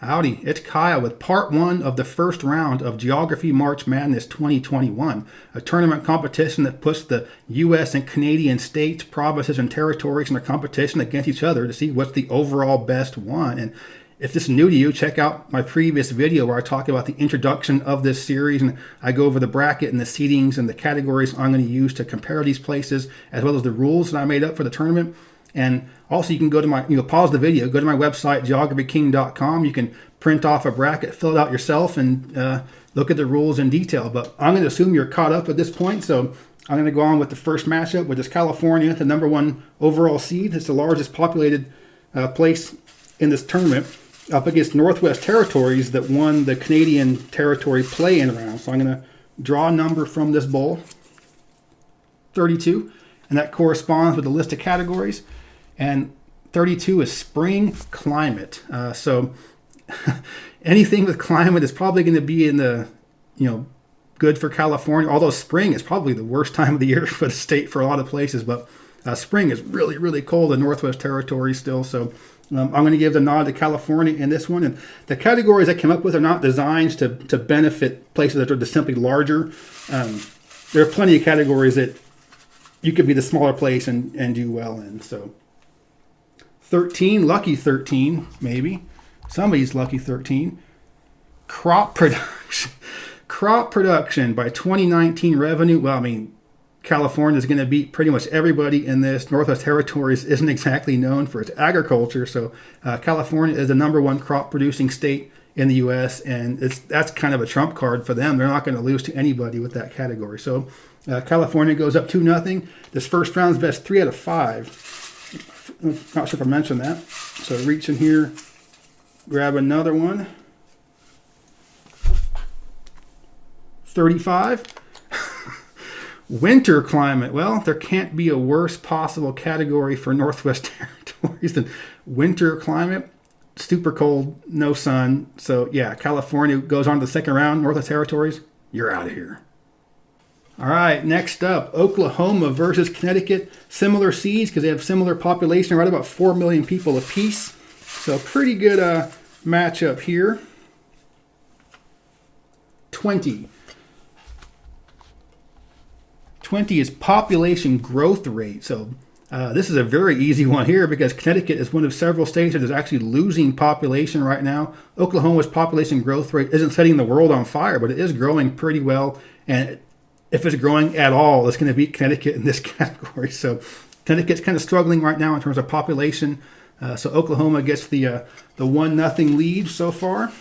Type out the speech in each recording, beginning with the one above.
Howdy, it's Kyle with part one of the first round of Geography March Madness 2021, a tournament competition that puts the U.S. and Canadian states, provinces, and territories in a competition against each other to see what's the overall best one. And if this is new to you, check out my previous video where I talk about the introduction of this series, and I go over the bracket and the seedings and the categories I'm going to use to compare these places, as well as the rules that I made up for the tournament. And also you can go to my, pause the video, go to my website, geographyking.com. You can print off a bracket, fill it out yourself, and look at the rules in detail. But I'm going to assume you're caught up at this point, so I'm going to go on with the first matchup, which is California, the number one overall seed. It's the largest populated place in this tournament, up against Northwest Territories that won the Canadian Territory play-in round. So I'm going to draw a number from this bowl, 32, and that corresponds with the list of categories. And 32 is spring climate. So anything with climate is probably going to be in the, good for California. Although spring is probably the worst time of the year for the state for a lot of places. But spring is really, really cold in Northwest Territories still. So I'm going to give the nod to California in this one. And the categories I came up with are not designed to benefit places that are just simply larger. There are plenty of categories that you could be the smaller place and do well in. So 13, lucky 13, maybe. Somebody's lucky 13. Crop production. Crop production by 2019 revenue. Well, California is going to beat pretty much everybody in this. Northwest Territories isn't exactly known for its agriculture. So California is the number one crop producing state in the U.S. And that's kind of a trump card for them. They're not going to lose to anybody with that category. So California goes up 2-0. This first round's best 3 out of 5. Not sure if I mentioned that. So reach in here, grab another one. 35. Winter climate. Well, there can't be a worse possible category for Northwest Territories than winter climate. Super cold, no sun. So yeah, California goes on to the second round. Northwest Territories, you're out of here. All right, next up, Oklahoma versus Connecticut. Similar seeds because they have similar population, right about 4 million people apiece. So pretty good matchup here. 20. 20 is population growth rate. So this is a very easy one here because Connecticut is one of several states that is actually losing population right now. Oklahoma's population growth rate isn't setting the world on fire, but it is growing pretty well. And if it's growing at all, it's going to beat Connecticut in this category. So Connecticut's kind of struggling right now in terms of population. So Oklahoma gets the 1-0 lead so far.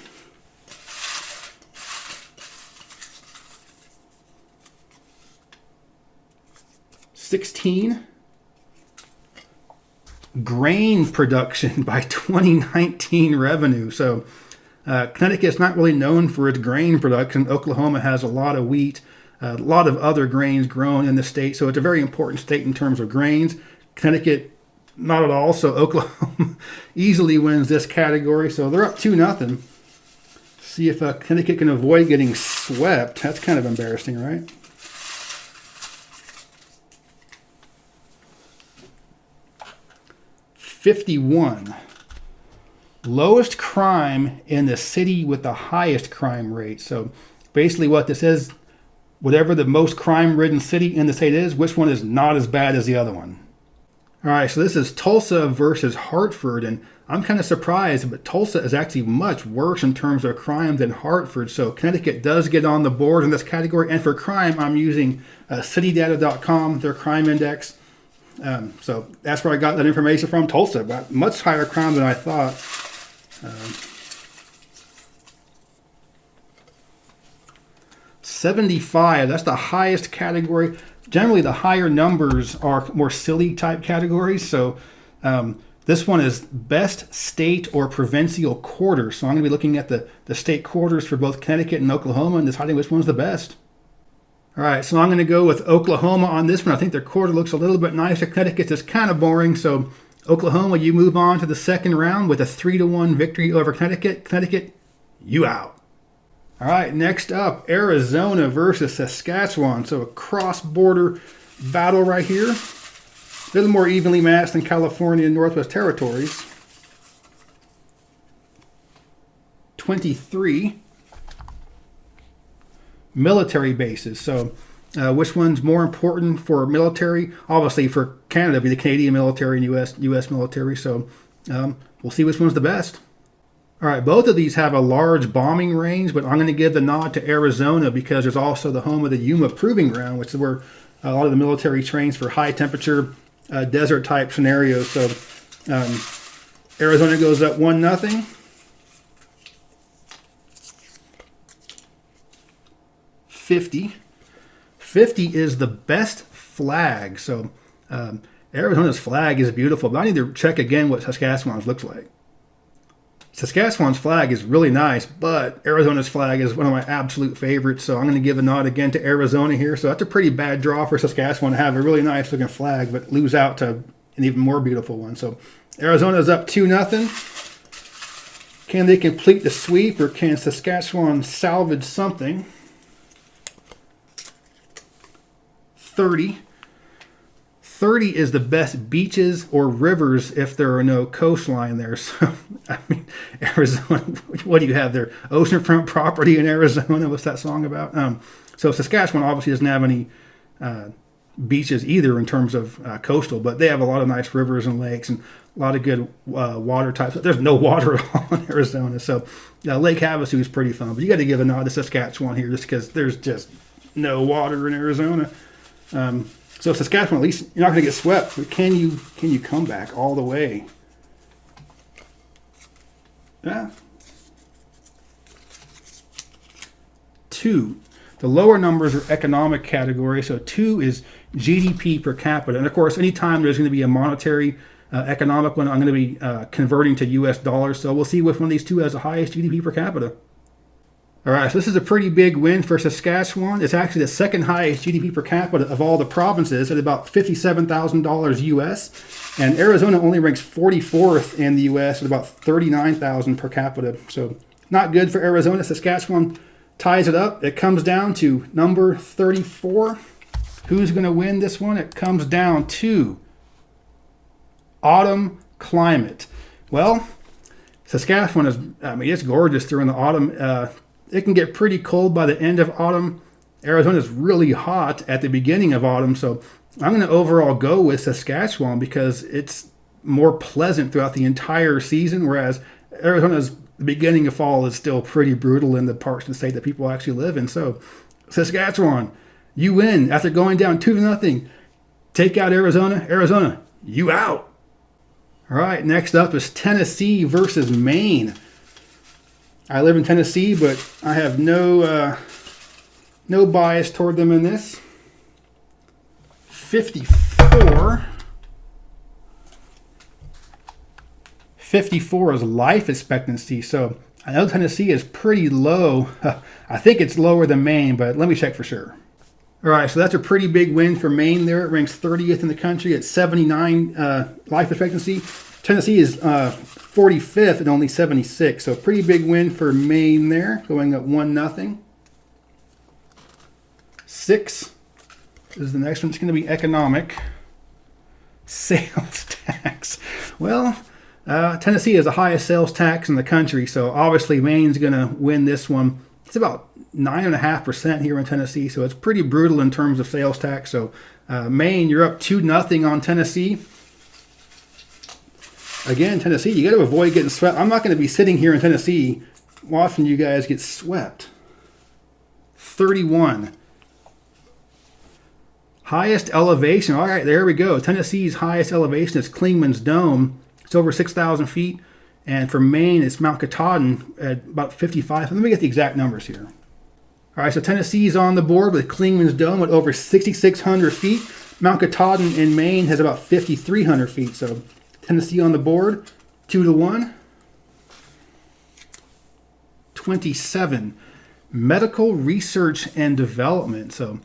(16) Grain production by 2019 revenue. So Connecticut's not really known for its grain production. Oklahoma has a lot of wheat, a lot of other grains grown in the state, so it's a very important state in terms of grains. Connecticut, not at all, so Oklahoma easily wins this category. So they're up 2-0. See if Connecticut can avoid getting swept. That's kind of embarrassing, right? (51) Lowest crime in the city with the highest crime rate. So basically what this is, whatever the most crime-ridden city in the state is, which one is not as bad as the other one? All right, so this is Tulsa versus Hartford, and I'm kind of surprised, but Tulsa is actually much worse in terms of crime than Hartford. So Connecticut does get on the board in this category, and for crime, I'm using citydata.com, their crime index. So that's where I got that information from. Tulsa, but much higher crime than I thought. 75, that's the highest category. Generally, the higher numbers are more silly type categories. So this one is best state or provincial quarter. So I'm going to be looking at the state quarters for both Connecticut and Oklahoma and deciding which one's the best. All right, so I'm going to go with Oklahoma on this one. I think their quarter looks a little bit nicer. Connecticut's is kind of boring. So Oklahoma, you move on to the second round with a 3-1 victory over Connecticut. Connecticut, you out. All right, next up, Arizona versus Saskatchewan. So a cross-border battle right here. A little more evenly matched than California and Northwest Territories. 23 military bases. So which one's more important for military? Obviously for Canada, it'd be the Canadian military and US military. So we'll see which one's the best. All right, both of these have a large bombing range, but I'm going to give the nod to Arizona because there's also the home of the Yuma Proving Ground, which is where a lot of the military trains for high temperature desert type scenarios. So Arizona goes up 1-0. $50 is the best flag. So Arizona's flag is beautiful, but I need to check again what Saskatchewan's looks like. Saskatchewan's flag is really nice, but Arizona's flag is one of my absolute favorites, so I'm going to give a nod again to Arizona here. So that's a pretty bad draw for Saskatchewan to have a really nice looking flag, but lose out to an even more beautiful one. So Arizona's up 2-0. Can they complete the sweep, or can Saskatchewan salvage something? 30 is the best beaches or rivers if there are no coastline there. So, I mean, Arizona, what do you have there? Oceanfront property in Arizona. What's that song about? So Saskatchewan obviously doesn't have any beaches either in terms of coastal, but they have a lot of nice rivers and lakes and a lot of good water types. There's no water at all in Arizona. So Lake Havasu is pretty fun, but you got to give a nod to Saskatchewan here just because there's just no water in Arizona. So Saskatchewan, at least you're not going to get swept. But can you come back all the way? Yeah. 2. The lower numbers are economic category. So 2 is GDP per capita. And of course, anytime there's going to be a monetary economic one, I'm going to be converting to US dollars. So we'll see which one of these two has the highest GDP per capita. All right, so this is a pretty big win for Saskatchewan. It's actually the second highest GDP per capita of all the provinces at about $57,000 US. And Arizona only ranks 44th in the US at about $39,000 per capita. So not good for Arizona. Saskatchewan ties it up. It comes down to number 34. Who's going to win this one? It comes down to autumn climate. Well, Saskatchewan is, it's gorgeous during the autumn. It can get pretty cold by the end of autumn. Arizona is really hot at the beginning of autumn. So I'm going to overall go with Saskatchewan because it's more pleasant throughout the entire season, whereas Arizona's beginning of fall is still pretty brutal in the parts of the state that people actually live in. So Saskatchewan, you win after going down 2-0. Take out Arizona. Arizona, you out. All right, next up is Tennessee versus Maine. I live in Tennessee, but I have no bias toward them in this. 54. 54 is life expectancy. So I know Tennessee is pretty low. I think it's lower than Maine, but let me check for sure. All right, so that's a pretty big win for Maine there. It ranks 30th in the country at 79 life expectancy. Tennessee is 45th at only 76, so pretty big win for Maine there, going up 1-0. 6 is the next one. It's going to be economic. Sales tax. Well, Tennessee has the highest sales tax in the country, so obviously Maine's going to win this one. It's about 9.5% here in Tennessee, so it's pretty brutal in terms of sales tax. So Maine, you're up 2-0 on Tennessee. Again, Tennessee, you got to avoid getting swept. I'm not going to be sitting here in Tennessee watching you guys get swept. 31. Highest elevation. All right, there we go. Tennessee's highest elevation is Clingman's Dome. It's over 6,000 feet. And for Maine, it's Mount Katahdin at about 55. Let me get the exact numbers here. All right, so Tennessee's on the board with Clingman's Dome at over 6,600 feet. Mount Katahdin in Maine has about 5,300 feet. So Tennessee on the board, 2-1. 27. Medical research and development. So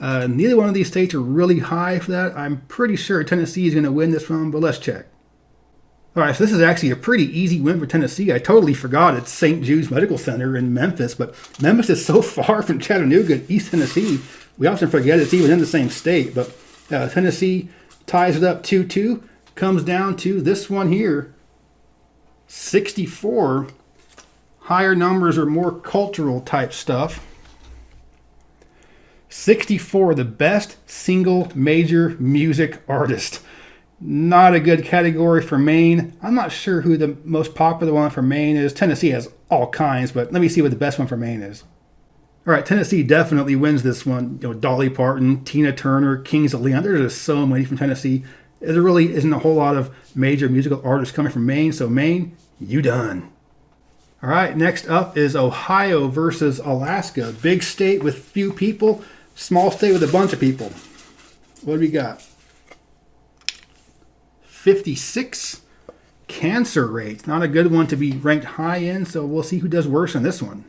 neither one of these states are really high for that. I'm pretty sure Tennessee is going to win this one, but let's check. All right, so this is actually a pretty easy win for Tennessee. I totally forgot it's St. Jude's Medical Center in Memphis, but Memphis is so far from Chattanooga, East Tennessee. We often forget it's even in the same state, but Tennessee ties it up 2-2. Comes down to this one here, 64. higher numbers are more cultural type stuff. 64, the best single major music artist. Not a good category for Maine. I'm not sure who the most popular one for Maine is. Tennessee has all kinds, but let me see what the best one for Maine is. All right, Tennessee definitely wins this one. Dolly Parton, Tina Turner, Kings of Leon. There's just so many from Tennessee. There really isn't a whole lot of major musical artists coming from Maine, so Maine, you done. All right, next up is Ohio versus Alaska. Big state with few people, small state with a bunch of people. What do we got? 56 cancer rate. Not a good one to be ranked high in, so we'll see who does worse in this one.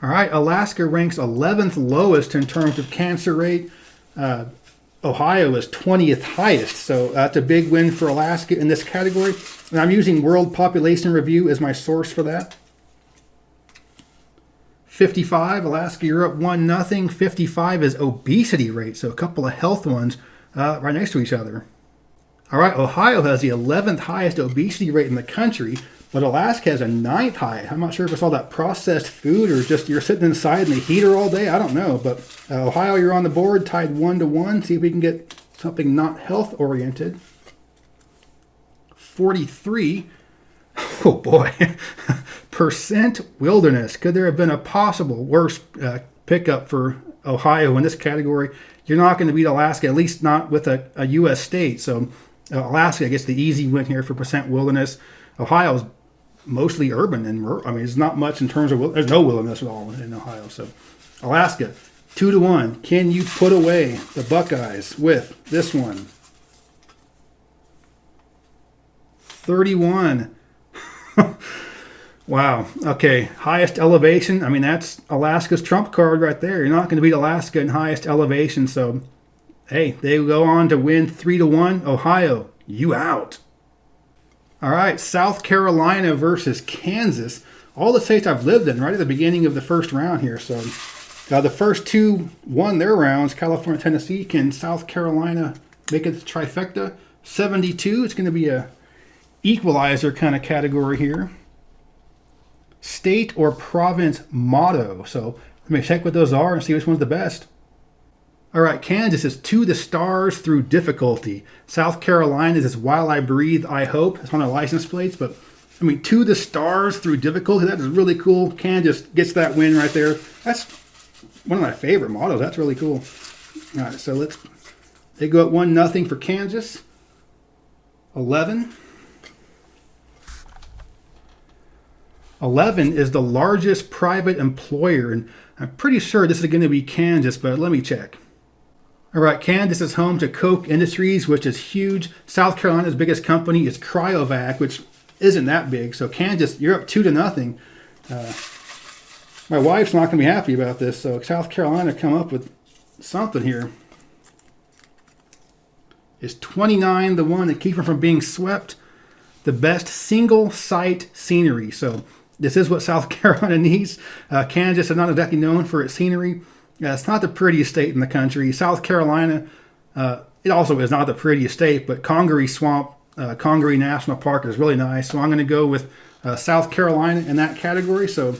All right, Alaska ranks 11th lowest in terms of cancer rate. Ohio is 20th highest, so that's a big win for Alaska in this category. And I'm using World Population Review as my source for that. 55, Alaska, you're up 1-0. 55 is obesity rate, so a couple of health ones right next to each other. All right, Ohio has the 11th highest obesity rate in the country, but Alaska has a 9th high. I'm not sure if it's all that processed food or just you're sitting inside in the heater all day. I don't know, but Ohio, you're on the board, tied 1-1. See if we can get something not health-oriented. 43, oh boy, percent wilderness. Could there have been a possible worse pickup for Ohio in this category? You're not going to beat Alaska, at least not with a U.S. state. So Alaska gets the easy win here for percent wilderness. Ohio is mostly urban, and I mean, it's not much in terms of there's no wilderness at all in Ohio. So Alaska, 2-1. Can you put away the Buckeyes with this one? 31. Wow. Okay. Highest elevation. I mean, that's Alaska's trump card right there. You're not going to beat Alaska in highest elevation. So, hey, they go on to win 3-1. Ohio, you out. All right. South Carolina versus Kansas. All the states I've lived in right at the beginning of the first round here. So, the first two won their rounds. California, Tennessee. Can South Carolina make it the trifecta? 72. It's going to be a equalizer kind of category here. State or province motto. So let me check what those are and see which one's the best. All right, Kansas is to the stars through difficulty. South Carolina is while I breathe, I hope. It's on their license plates, but I mean, to the stars through difficulty. That is really cool. Kansas gets that win right there. That's one of my favorite mottos. That's really cool. All right, so they go at 1-0 for Kansas. 11 is the largest private employer, and I'm pretty sure this is going to be Kansas, but let me check. All right, Kansas is home to Koch Industries, which is huge. South Carolina's biggest company is Cryovac, which isn't that big. So Kansas, you're up 2-0. My wife's not going to be happy about this, so South Carolina come up with something here. Is 29 the one that keeps them from being swept? The best single site scenery. So this is what South Carolina needs. Kansas is not exactly known for its scenery. It's not the prettiest state in the country. South Carolina, it also is not the prettiest state, but Congaree Swamp, Congaree National Park is really nice. So I'm going to go with South Carolina in that category. So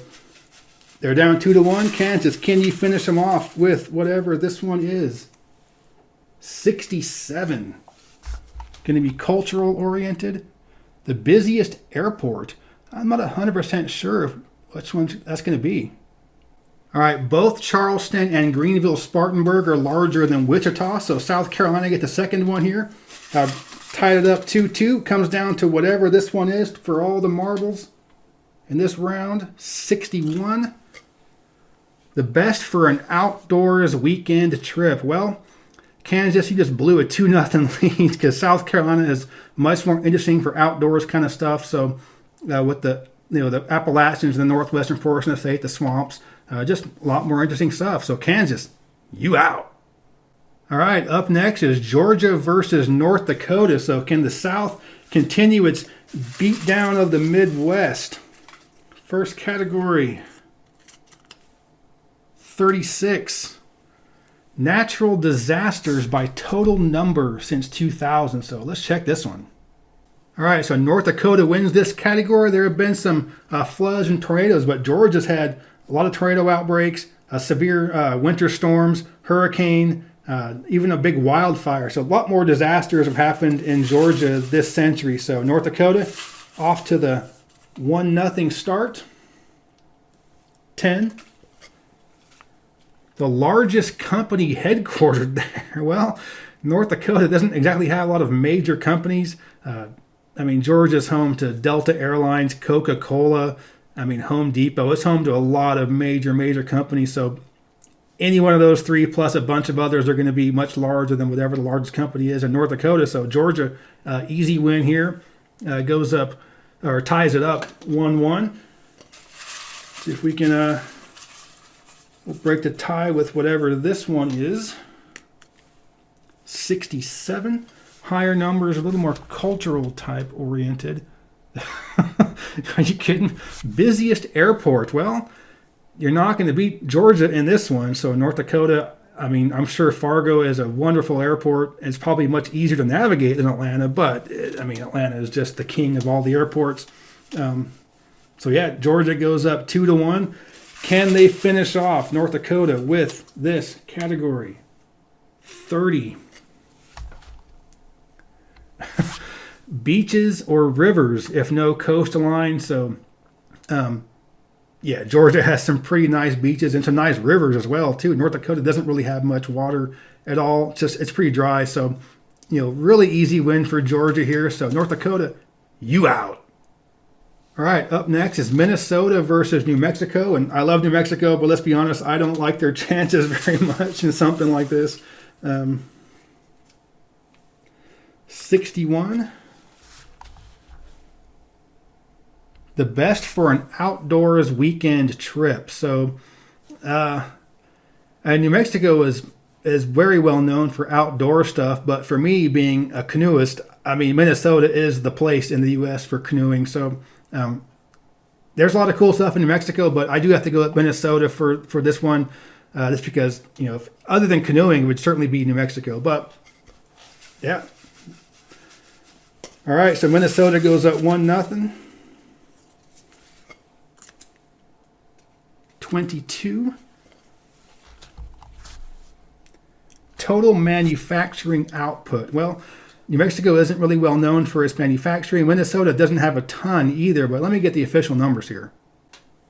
they're down 2-1. Kansas, can you finish them off with whatever this one is? 67. Going to be cultural oriented. The busiest airport. I'm not 100% sure of which one that's going to be. All right, both Charleston and Greenville-Spartanburg are larger than Wichita, so South Carolina get the second one here. Tied it up 2-2. Comes down to whatever this one is for all the marbles in this round. 61. The best for an outdoors weekend trip. Well, Kansas, you just blew a 2-0 lead because South Carolina is much more interesting for outdoors kind of stuff. So with the Appalachians and the northwestern portion of the state, the swamps, just a lot more interesting stuff. So Kansas, you out. All right, up next is Georgia versus North Dakota. So can the South continue its beatdown of the Midwest? First category, 36. Natural disasters by total number since 2000. So let's check this one. All right, so North Dakota wins this category. There have been some floods and tornadoes, but Georgia's had a lot of tornado outbreaks, severe winter storms, hurricane, even a big wildfire. So a lot more disasters have happened in Georgia this century. So North Dakota off to the 1-0 start. 10. The largest company headquartered there. Well, North Dakota doesn't exactly have a lot of major companies. Georgia's home to Delta Airlines, Coca-Cola, Home Depot. It's home to a lot of major companies. So any one of those three plus a bunch of others are going to be much larger than whatever the largest company is in North Dakota. So Georgia, easy win here. Goes up or ties it up 1-1. See if we can we'll break the tie with whatever this one is. 67. Higher numbers, a little more cultural type oriented. Are you kidding? Busiest airport. Well, you're not going to beat Georgia in this one. So North Dakota, I'm sure Fargo is a wonderful airport. It's probably much easier to navigate than Atlanta, but Atlanta is just the king of all the airports. Georgia goes up 2-1. Can they finish off North Dakota with this category? 30. Beaches or rivers if no coastline. So Georgia has some pretty nice beaches and some nice rivers as well too. North Dakota doesn't really have much water at all. It's pretty dry. So really easy win for Georgia here. So North Dakota, you out. All right, up next is Minnesota versus New Mexico. And I love New Mexico, but let's be honest, I don't like their chances very much in something like this. 61. The best for an outdoors weekend trip. So New Mexico is very well known for outdoor stuff, but for me being a canoeist, Minnesota is the place in the U.S. for canoeing. So there's a lot of cool stuff in New Mexico, but I do have to go with Minnesota for this one, just because, other than canoeing, it would certainly be New Mexico. But, yeah. All right, so Minnesota goes up 1-0. 22. Total manufacturing output. Well, New Mexico isn't really well known for its manufacturing. Minnesota doesn't have a ton either, but let me get the official numbers here.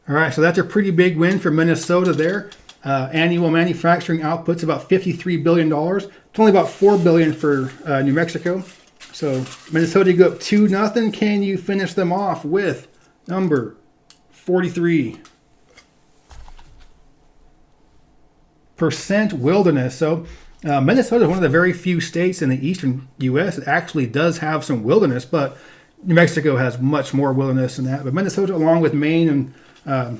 All right, so that's a pretty big win for Minnesota there. Annual manufacturing output's about $53 billion. It's only about $4 billion for New Mexico. So Minnesota, you go up 2-0. Can you finish them off with number 43? Percent wilderness. So Minnesota is one of the very few states in the eastern U.S. that actually does have some wilderness, but New Mexico has much more wilderness than that. But Minnesota, along with Maine and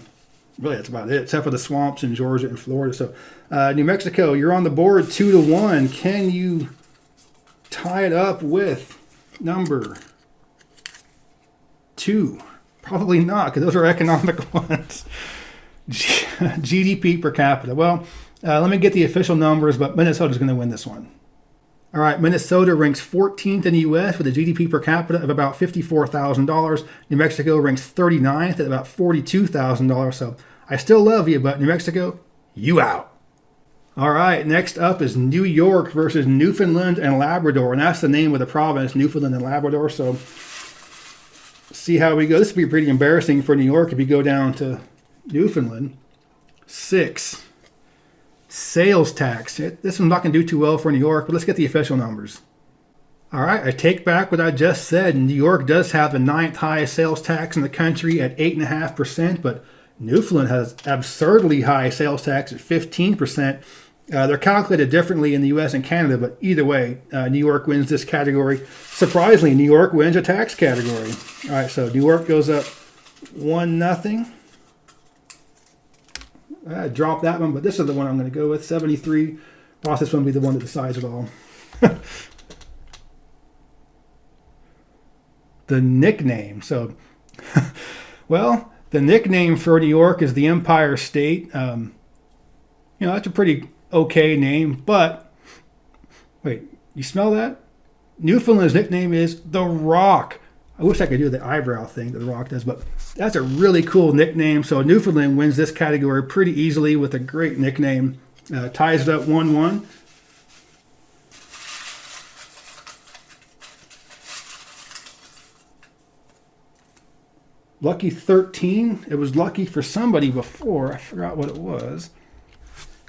really that's about it, except for the swamps in Georgia and Florida. So New Mexico, you're on the board 2-1. Can you tie it up with number 2? Probably not, because those are economic ones. GDP per capita. Well, let me get the official numbers, but Minnesota's going to win this one. All right, Minnesota ranks 14th in the U.S. with a GDP per capita of about $54,000. New Mexico ranks 39th at about $42,000. So I still love you, but New Mexico, you out. All right, next up is New York versus Newfoundland and Labrador, and that's the name of the province, Newfoundland and Labrador. So see how we go. This would be pretty embarrassing for New York if you go down to Newfoundland. 6. Sales tax. This one's not going to do too well for New York, but let's get the official numbers. All right, I take back what I just said. New York does have the 9th highest sales tax in the country at 8.5%, but Newfoundland has absurdly high sales tax at 15%. They're calculated differently in the U.S. and Canada, but either way, New York wins this category. Surprisingly, New York wins a tax category. All right, so New York goes up 1-0. I dropped that one, but this is the one I'm going to go with. 73. Lost this one will be the one that decides it all. The nickname. So, well, the nickname for New York is the Empire State. That's a pretty okay name, but wait, you smell that? Newfoundland's nickname is the Rock. I wish I could do the eyebrow thing that The Rock does, but that's a really cool nickname. So Newfoundland wins this category pretty easily with a great nickname. Ties it up 1-1. Lucky 13. It was lucky for somebody before. I forgot what it was.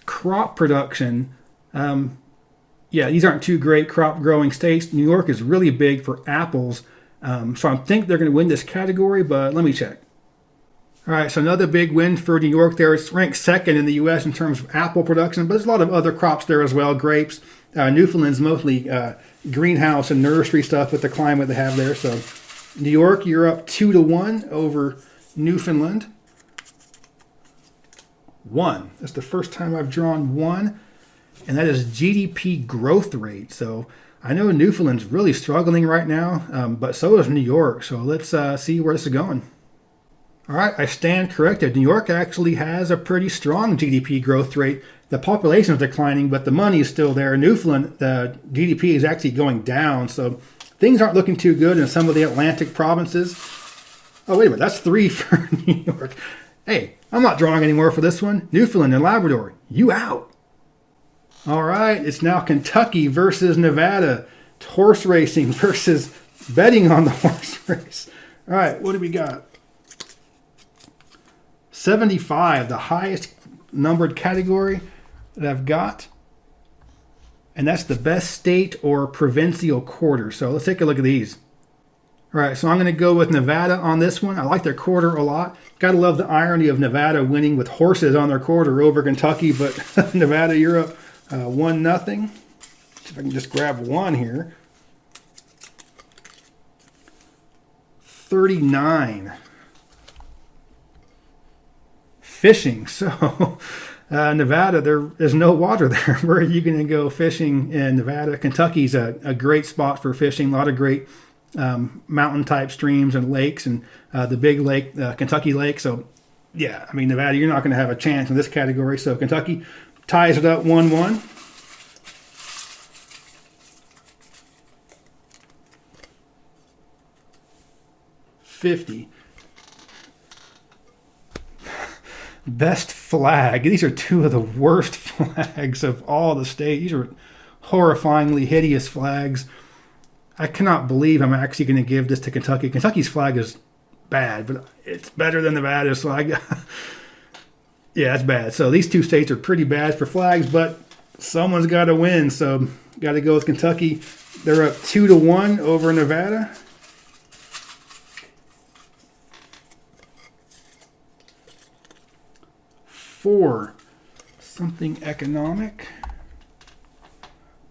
Crop production. Yeah, these aren't two great crop growing states. New York is really big for apples. So I think they're going to win this category, but let me check. All right, so another big win for New York there. It's ranked second in the U.S. in terms of apple production, but there's a lot of other crops there as well. Grapes. Newfoundland's mostly greenhouse and nursery stuff with the climate they have there. So New York, you're up 2-1 over Newfoundland. 1. That's the first time I've drawn 1, and that is GDP growth rate. So I know Newfoundland's really struggling right now, but so is New York. So let's see where this is going. All right, I stand corrected. New York actually has a pretty strong GDP growth rate. The population is declining, but the money is still there. Newfoundland, the GDP is actually going down. So things aren't looking too good in some of the Atlantic provinces. Oh, wait a minute. That's 3 for New York. Hey, I'm not drawing anymore for this one. Newfoundland and Labrador, you out. All right, it's now Kentucky versus Nevada. It's horse racing versus betting on the horse race. All right, what do we got? 75, the highest numbered category that I've got. And that's the best state or provincial quarter. So let's take a look at these. All right, so I'm going to go with Nevada on this one. I like their quarter a lot. Got to love the irony of Nevada winning with horses on their quarter over Kentucky, but Nevada, you're up 1-0. See if I can just grab 1 here. 39. Fishing. So Nevada, there is no water there. Where are you going to go fishing in Nevada? Kentucky's a great spot for fishing. A lot of great mountain type streams and lakes, and the big lake, Kentucky Lake. So yeah, I mean, Nevada, you're not going to have a chance in this category. So Kentucky ties it up 1-1. $50. Best flag. These are 2 of the worst flags of all the state. These are horrifyingly hideous flags. I cannot believe I'm actually going to give this to Kentucky. Kentucky's flag is bad, but it's better than Nevada's flag. Yeah, it's bad. So these 2 states are pretty bad for flags, but someone's got to win. So got to go with Kentucky. They're up 2-1 over Nevada. Something economic.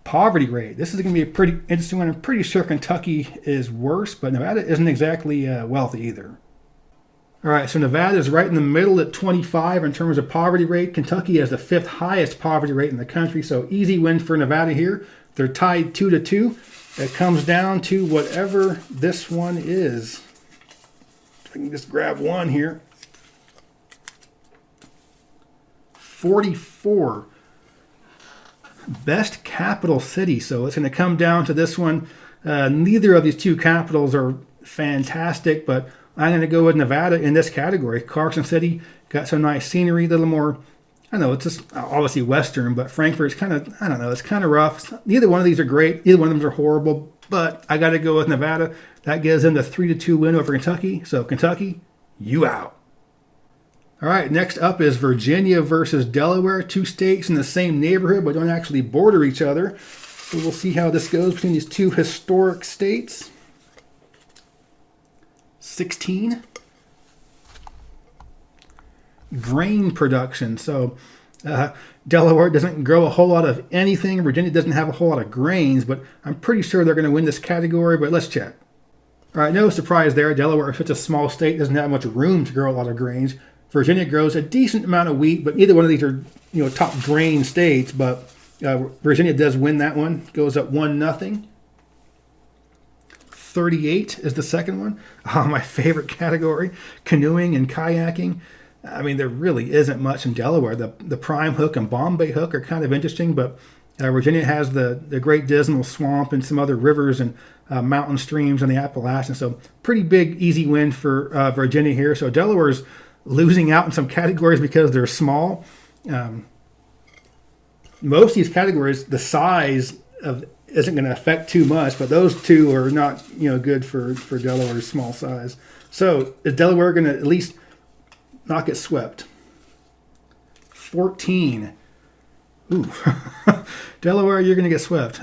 Poverty rate. This is going to be a pretty interesting one. I'm pretty sure Kentucky is worse, but Nevada isn't exactly wealthy either. All right, so Nevada is right in the middle at 25 in terms of poverty rate. Kentucky has the 5th highest poverty rate in the country, so easy win for Nevada here. They're tied 2-2. It comes down to whatever this one is. I can just grab 1 here. 44. Best capital city. So it's going to come down to this one. Neither of these 2 capitals are fantastic, but I'm going to go with Nevada in this category. Carson City got some nice scenery, a little more, I know it's just obviously Western, but Frankfurt's kind of, I don't know, it's kind of rough. Neither one of these are great. Neither one of them are horrible, but I got to go with Nevada. That gives them the 3-2 win over Kentucky. So Kentucky, you out. All right, next up is Virginia versus Delaware, 2 states in the same neighborhood but don't actually border each other. So we'll see how this goes between these 2 historic states. 16. Grain production. So Delaware doesn't grow a whole lot of anything. Virginia doesn't have a whole lot of grains, but I'm pretty sure they're going to win this category, but let's check. All right, no surprise there. Delaware is such a small state, doesn't have much room to grow a lot of grains. Virginia grows a decent amount of wheat, but neither one of these are, top grain states. But Virginia does win that one. Goes up 1-0. 38 is the second one. My favorite category, canoeing and kayaking. I mean, there really isn't much in Delaware. The prime hook and Bombay hook are kind of interesting, but Virginia has the Great Dismal Swamp and some other rivers and mountain streams in the Appalachians. So pretty big, easy win for Virginia here. So Delaware's losing out in some categories because they're small. Most of these categories, the size isn't going to affect too much, but those two are not good for Delaware's small size. So is Delaware going to at least not get swept? 14. Ooh. Delaware, you're going to get swept.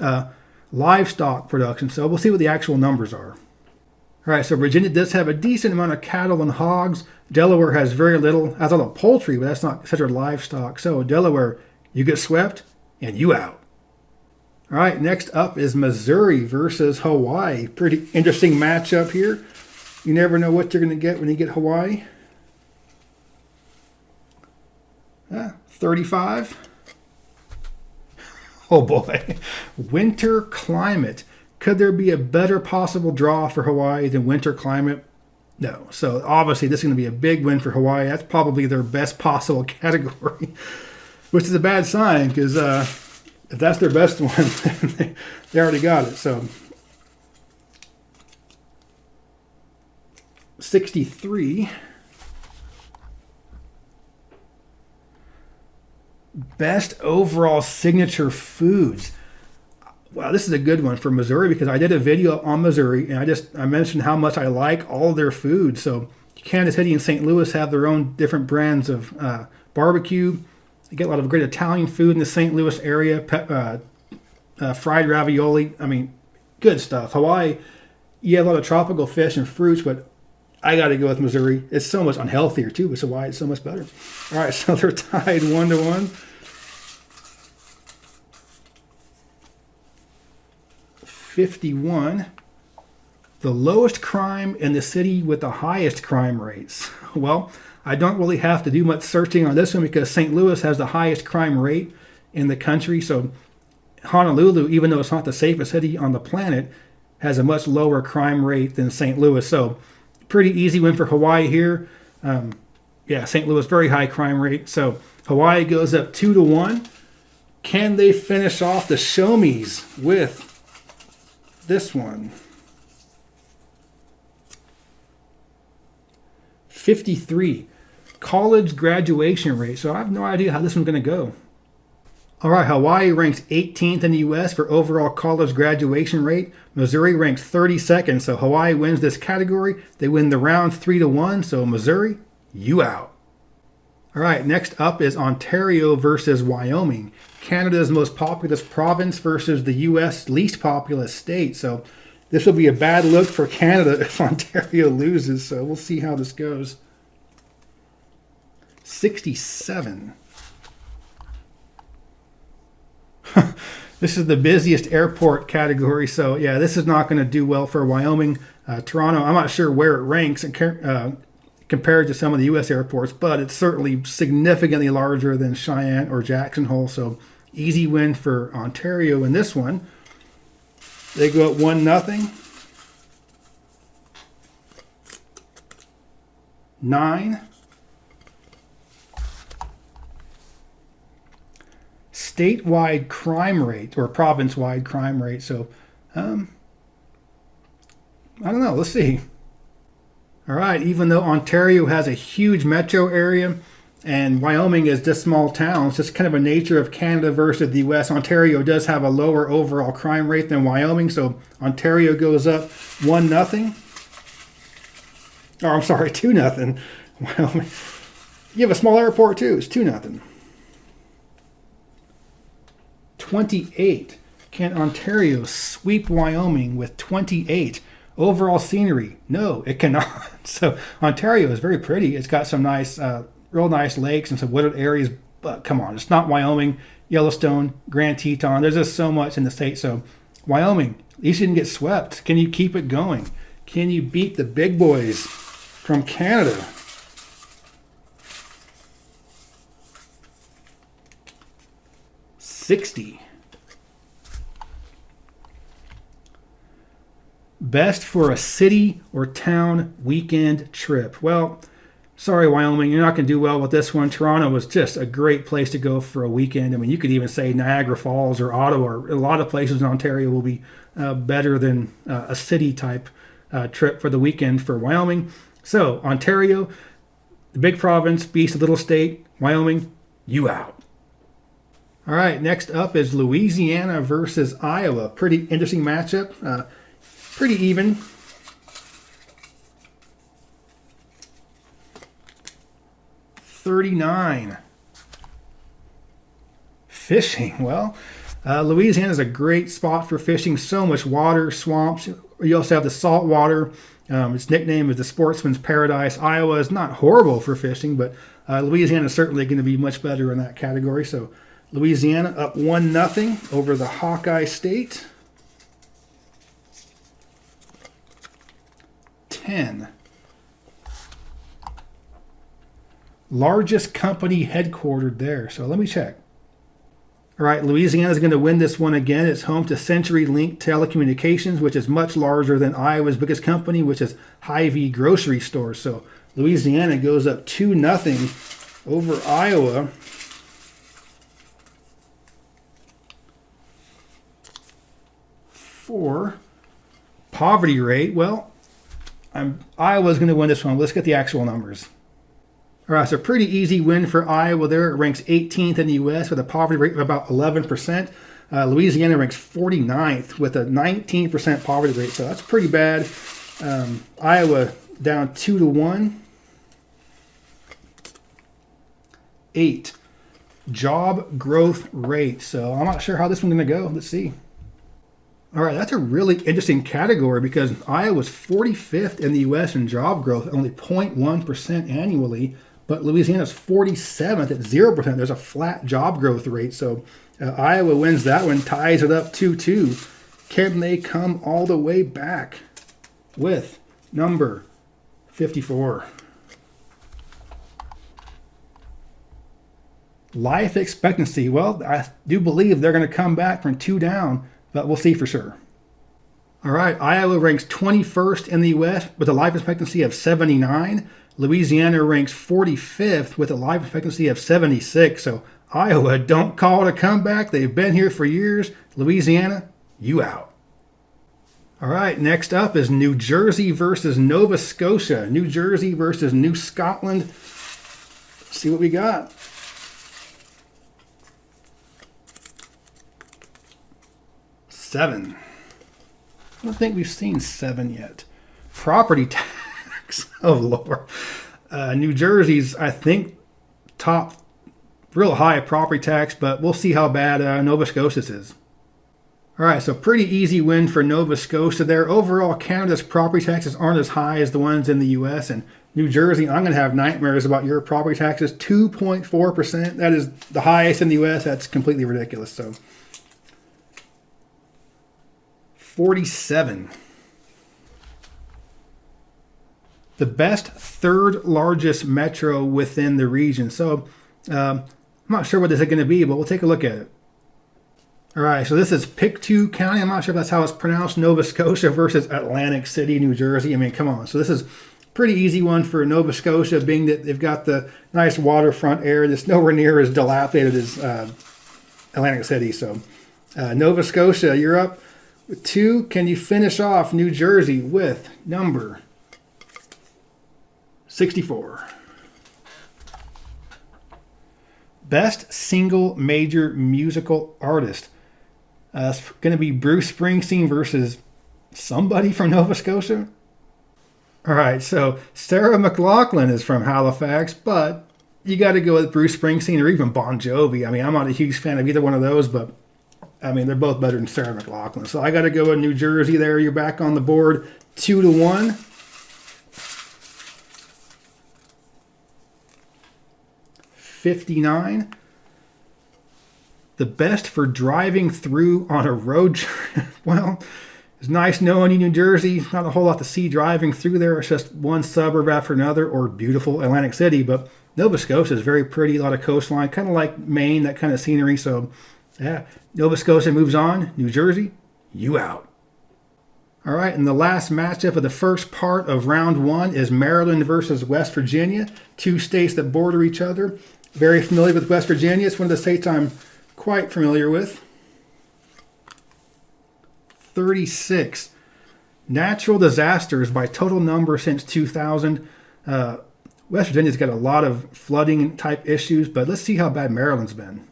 Livestock production. So we'll see what the actual numbers are. All right, so Virginia does have a decent amount of cattle and hogs. Delaware has very little. Has a lot of poultry, but that's not considered livestock. So Delaware, you get swept and you out. All right, next up is Missouri versus Hawaii. Pretty interesting matchup here. You never know what you're going to get when you get Hawaii. 35. Oh boy. Winter climate. Could there be a better possible draw for Hawaii than winter climate? No. So obviously this is going to be a big win for Hawaii. That's probably their best possible category, which is a bad sign because if that's their best one, they already got it. So 63. Best overall signature foods. Wow, this is a good one for Missouri because I did a video on Missouri and I mentioned how much I like all their food. So Kansas City and St. Louis have their own different brands of barbecue. You get a lot of great Italian food in the St. Louis area. Fried ravioli. I mean, good stuff. Hawaii, you have a lot of tropical fish and fruits, but I got to go with Missouri. It's so much unhealthier too, which is why it's so much better. All right, so they're tied 1-1. 51. The lowest crime in the city with the highest crime rates. Well, I don't really have to do much searching on this one because St. Louis has the highest crime rate in the country. So Honolulu, even though it's not the safest city on the planet, has a much lower crime rate than St. Louis. So pretty easy win for Hawaii here. St. Louis, very high crime rate. So Hawaii goes up 2-1. Can they finish off the show-me's with this one? 53. College graduation rate. So I have no idea how this one's going to go. All right, Hawaii ranks 18th in the U.S. for overall college graduation rate. Missouri ranks 32nd, so Hawaii wins this category. They win the round 3-1, so Missouri, you out. All right, next up is Ontario versus Wyoming. Canada's most populous province versus the U.S. least populous state. So this will be a bad look for Canada if Ontario loses, so we'll see how this goes. 67. This is the busiest airport category, so yeah, this is not going to do well for Wyoming. Toronto, I'm not sure where it ranks compared to some of the U.S. airports, but it's certainly significantly larger than Cheyenne or Jackson Hole, so easy win for Ontario in this one. They go up 1-0. 9. Statewide crime rate or province-wide crime rate. So, I don't know. Let's see. All right. Even though Ontario has a huge metro area and Wyoming is just small towns, just kind of a nature of Canada versus the U.S. Ontario does have a lower overall crime rate than Wyoming. So Ontario goes up 1-0. Oh, I'm sorry, 2-0. Wyoming. You have a small airport too. It's 2-0. 28. Can Ontario sweep Wyoming with 28? Overall scenery? No, it cannot. So Ontario is very pretty. It's got some nice, real nice lakes and some wooded areas. But come on, it's not Wyoming, Yellowstone, Grand Teton. There's just so much in the state. So Wyoming, at least you didn't get swept. Can you keep it going? Can you beat the big boys from Canada? 60. Best for a city or town weekend trip. Well, Sorry, Wyoming, you're not going to do well with this one. Toronto was just a great place to go for a weekend. I mean, you could even say Niagara Falls or Ottawa. Or a lot of places in Ontario will be better than a city type trip for the weekend for Wyoming. So, Ontario, the big province, beast, a little state. Wyoming, you out. All right, next up is Louisiana versus Iowa. Pretty interesting matchup. Pretty even. $39. Fishing. Well, Louisiana is a great spot for fishing. So much water, swamps. You also have the salt water. Its nickname is the sportsman's paradise. Iowa is not horrible for fishing, but Louisiana is certainly going to be much better in that category. So Louisiana up 1-0 over the Hawkeye State. 10. Largest company headquartered there. So let me check. All right, Louisiana is going to win this one again. It's home to CenturyLink Telecommunications, which is much larger than Iowa's biggest company, which is Hy-Vee Grocery Stores. So Louisiana goes up 2-0 over Iowa. For poverty rate, well, Iowa's going to win this one. Let's get the actual numbers. All right, so pretty easy win for Iowa there. It ranks 18th in the U.S. with a poverty rate of about 11%. Louisiana ranks 49th with a 19% poverty rate, so that's pretty bad. Iowa down 2-1. 8. Job growth rate. So I'm not sure how this one's going to go. Let's see. All right, that's a really interesting category because Iowa's 45th in the U.S. in job growth, only 0.1% annually, but Louisiana's 47th at 0%. There's a flat job growth rate, so Iowa wins that one, ties it up 2-2. Can they come all the way back with number 54? Life expectancy. Well, I do believe they're going to come back from 2 down, but we'll see for sure. All right, Iowa ranks 21st in the U.S. with a life expectancy of 79. Louisiana ranks 45th with a life expectancy of 76. So Iowa, don't call it a comeback. They've been here for years. Louisiana, you out. All right, next up is New Jersey versus Nova Scotia. New Jersey versus New Scotland. Let's see what we got. $7. I don't think we've seen 7 yet. Property tax. Oh, Lord. New Jersey's, I think, top real high property tax, but we'll see how bad Nova Scotia's is. All right, so pretty easy win for Nova Scotia there. Overall, Canada's property taxes aren't as high as the ones in the U.S. And New Jersey, I'm going to have nightmares about your property taxes. 2.4%. That is the highest in the U.S. That's completely ridiculous. So 47. The best third largest metro within the region. So I'm not sure what this is going to be, but we'll take a look at it. All right, so this is Pictou County. I'm not sure if that's how it's pronounced. Nova Scotia versus Atlantic City, New Jersey. I mean, come on. So this is pretty easy one for Nova Scotia, being that they've got the nice waterfront area that's nowhere near as dilapidated as Atlantic City. So Nova Scotia, you're up with 2. Can you finish off New Jersey with number 64? Best single major musical artist. It's going to be Bruce Springsteen versus somebody from Nova Scotia. All right, so Sarah McLachlan is from Halifax, but you got to go with Bruce Springsteen or even Bon Jovi. I mean, I'm not a huge fan of either one of those, but I mean, they're both better than Sarah McLachlan. So I got to go with New Jersey there. You're back on the board 2-1. 59. The best for driving through on a road trip. Well, it's nice knowing you, New Jersey. Not a whole lot to see driving through there. It's just one suburb after another, or beautiful Atlantic City. But Nova Scotia is very pretty, a lot of coastline, kind of like Maine, that kind of scenery. So, yeah, Nova Scotia moves on. New Jersey, you out. All right, and the last matchup of the first part of round one is Maryland versus West Virginia, two states that border each other. Very familiar with West Virginia. It's one of the states I'm quite familiar with. 36. Natural disasters by total number since 2000. West Virginia's got a lot of flooding type issues, but let's see how bad Maryland's been.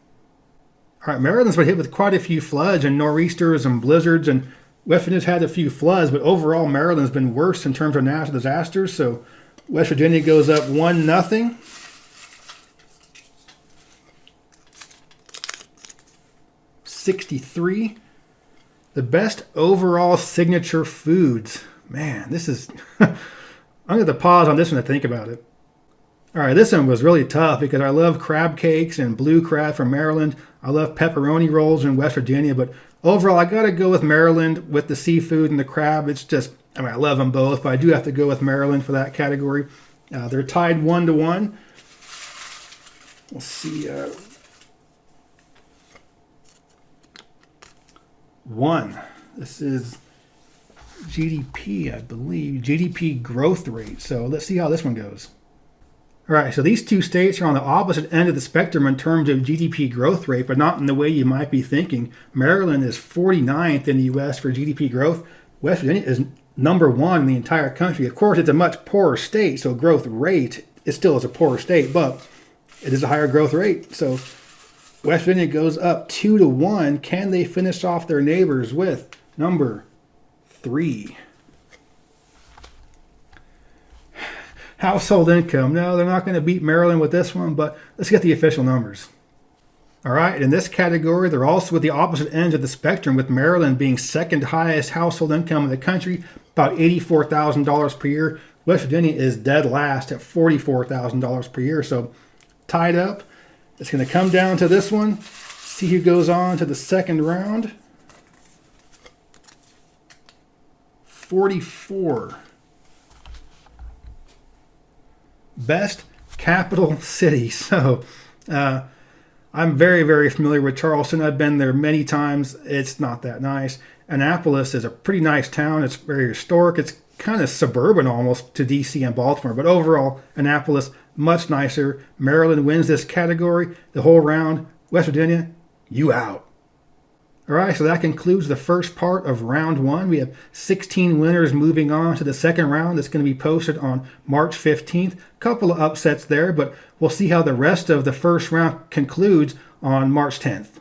All right, Maryland's been hit with quite a few floods and nor'easters and blizzards, and West Virginia's had a few floods, but overall Maryland's been worse in terms of natural disasters. So West Virginia goes up 1-0. $63. The best overall signature foods. Man, this is... I'm going to pause on this one to think about it. All right, this one was really tough because I love crab cakes and blue crab from Maryland. I love pepperoni rolls in West Virginia, but overall, I got to go with Maryland with the seafood and the crab. It's just, I mean, I love them both, but I do have to go with Maryland for that category. They're tied 1-1. Let's see. 1. This is GDP, I believe. GDP growth rate. So let's see how this one goes. All right, so these two states are on the opposite end of the spectrum in terms of GDP growth rate, but not in the way you might be thinking. Maryland is 49th in the U.S. for GDP growth. West Virginia is number 1 in the entire country. Of course, it's a much poorer state, so growth rate, it still is a poorer state, but it is a higher growth rate. So West Virginia goes up 2-1. Can they finish off their neighbors with number 3? Household income. No, they're not going to beat Maryland with this one, but let's get the official numbers. All right, in this category, they're also at the opposite ends of the spectrum, with Maryland being second highest household income in the country, about $84,000 per year. West Virginia is dead last at $44,000 per year, so tied up. It's going to come down to this one. See who goes on to the second round. 44. Best capital city. So I'm very, very familiar with Charleston. I've been there many times. It's not that nice. Annapolis is a pretty nice town. It's very historic. It's kind of suburban almost to D.C. and Baltimore. But overall, Annapolis, much nicer. Maryland wins this category. The whole round. West Virginia, you out. All right, so that concludes the first part of round 1. We have 16 winners moving on to the second round that's going to be posted on March 15th. Couple of upsets there, but we'll see how the rest of the first round concludes on March 10th.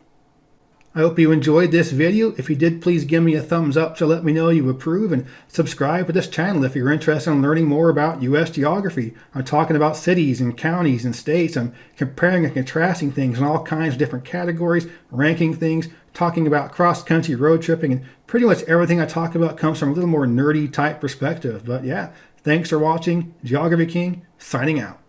I hope you enjoyed this video. If you did, please give me a thumbs up to let me know you approve, and subscribe to this channel if you're interested in learning more about U.S. geography. I'm talking about cities and counties and states. I'm comparing and contrasting things in all kinds of different categories, ranking things, talking about cross-country road tripping, and pretty much everything I talk about comes from a little more nerdy type perspective. But yeah, thanks for watching. Geography King, signing out.